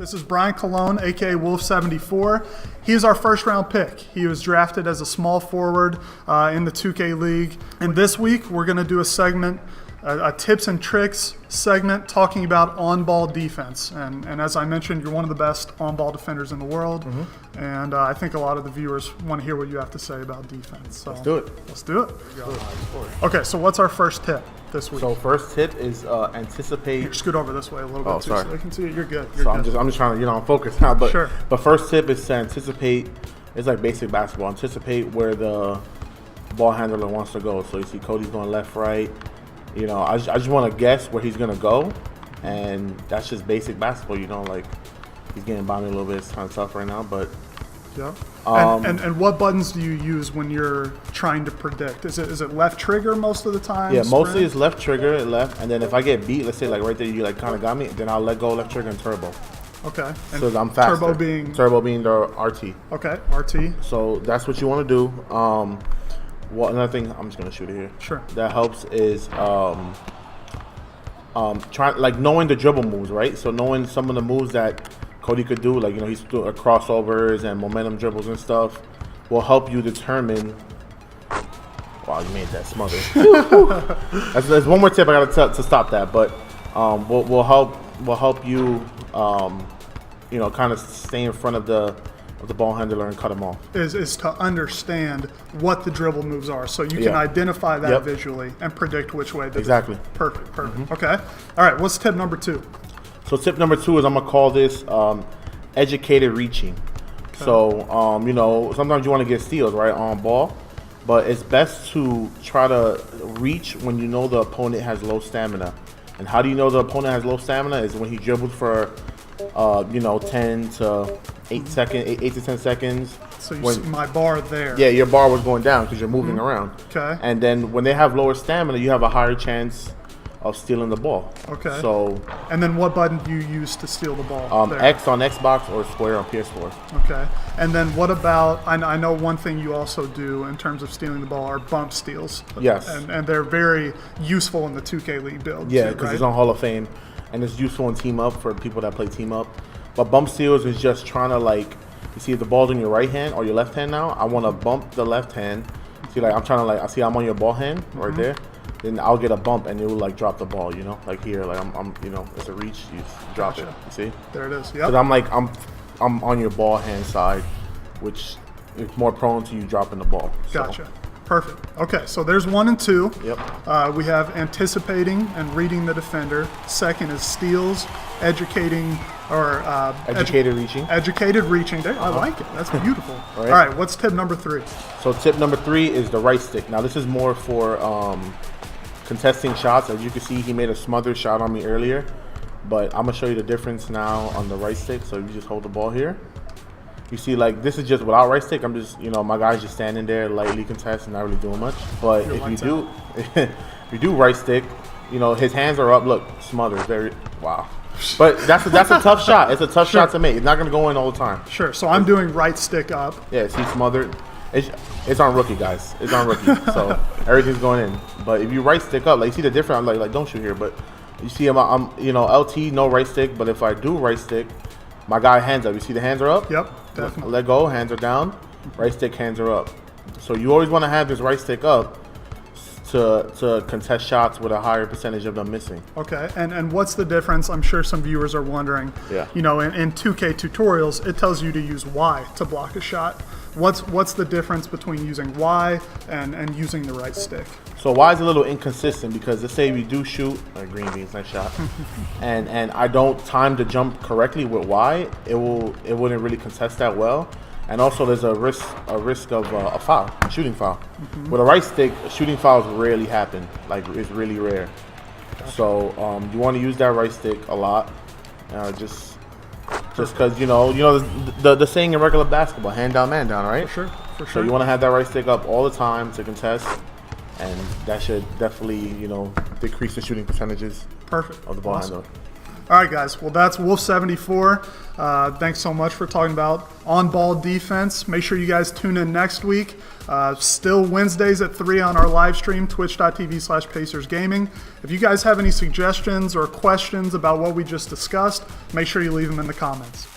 This is Brian Colon, aka Wolf74. He is our first round pick. He was drafted as a small forward in the 2K League. And this week we're going to do a segment, a tips and tricks segment talking about on-ball defense. And as I mentioned, you're one of the best on-ball defenders in the world. And I think a lot of the viewers want to hear what you have to say about defense. So let's do it. Let's do it. Okay, so what's our first tip this week? So first tip is anticipate. Here, scoot over this way a little bit too, sorry. so they can see it. You're good. I'm just trying to I'm focused now. But sure. But first tip is to anticipate. It's like basic basketball. Anticipate where the ball handler wants to go. So you see Cody's going left, right. I just want to guess where he's gonna go, and that's just basic basketball. Like he's getting by me a little bit. It's kind of tough right now, but. Yeah. And what buttons do you use when you're trying to predict? Is it left trigger most of the time? Yeah, mostly it's left trigger, left, and then if I get beat, let's say like right there, you like kind of got me, then I'll let go left trigger and turbo. Okay. So I'm faster. Turbo being the RT. Okay, RT. So that's what you want to do. Another thing, I'm just gonna shoot it here. Sure. That helps is knowing the dribble moves, right? So knowing some of the moves that Cody could do, like he's doing crossovers and momentum dribbles and stuff, will help you determine. Wow, you made that smother. There's one more tip I gotta to stop that, but will help you kind of stay in front of the ball handler and cut him off. Is to understand what the dribble moves are, so you can identify that visually and predict which way. Exactly. Perfect. Okay. All right. What's tip number 2? So tip number 2 is I'm gonna call this educated reaching. Okay. So sometimes you want to get steals right on ball, but it's best to try to reach when you know the opponent has low stamina. And how do you know the opponent has low stamina? Is when he dribbles for 10 to 8 to 10 seconds. So you see my bar there. Yeah, your bar was going down because you're moving around. Okay. And then when they have lower stamina, you have a higher chance of stealing the ball. Okay. So. And then what button do you use to steal the ball? There? X on Xbox or square on PS4. Okay. And then what about? I know one thing you also do in terms of stealing the ball are bump steals. Yes. And they're very useful in the 2K League build. Yeah, because it's on Hall of Fame, and it's useful in team up for people that play team up. But bump steals is just trying to you see if the ball's in your right hand or your left hand now. I want to bump the left hand. See, I'm trying to I see I'm on your ball hand right there. Then I'll get a bump and it will drop the ball, like here, I'm it's a reach, you drop it. You see? There it is. Yeah. Because I'm on your ball hand side, which is more prone to you dropping the ball. Gotcha. Perfect. Okay, so there's 1 and 2. Yep. We have anticipating and reading the defender. Second is steals, educating or educated reaching. Educated reaching. I like it. That's beautiful. All right. What's tip number 3? So tip number 3 is the right stick. Now this is more for contesting shots. As you can see, he made a smothered shot on me earlier, but I'm gonna show you the difference now on the right stick. So you just hold the ball here. You see, this is just without right stick. I'm just, my guy's just standing there, lightly contesting, not really doing much. But if you do right stick, his hands are up. Look, smothered. Wow. But that's a tough shot. It's a tough shot to make. It's not gonna go in all the time. Sure. So I'm doing right stick up. Yeah. See, smothered. It's on rookie, guys. It's on rookie. So everything's going in. But if you right stick up, you see the difference. I'm like don't shoot here. But you see, I'm LT, no right stick. But if I do right stick, my guy hands up. You see the hands are up. Yep, definitely. Let go, hands are down. Right stick, hands are up. So you always want to have this right stick up to contest shots with a higher percentage of them missing. Okay, and what's the difference? I'm sure some viewers are wondering. Yeah. In 2K tutorials, it tells you to use Y to block a shot. What's the difference between using Y and using the right stick? So Y is a little inconsistent because let's say we do shoot green beans, nice shot, and I don't time the jump correctly with Y, it wouldn't really contest that well. And also there's a risk of a foul, a shooting foul. With a right stick, shooting fouls rarely happen. It's really rare. Gotcha. So you want to use that right stick a lot, just because the saying in regular basketball, hand down, man down, right? For sure. So you want to have that right stick up all the time to contest, and that should definitely decrease the shooting percentages. Perfect. Of the ball handler. All right, guys. Well, that's Wolf 74. Thanks so much for talking about on-ball defense. Make sure you guys tune in next week. Still Wednesdays at 3 on our live stream, twitch.tv/PacersGaming. If you guys have any suggestions or questions about what we just discussed, make sure you leave them in the comments.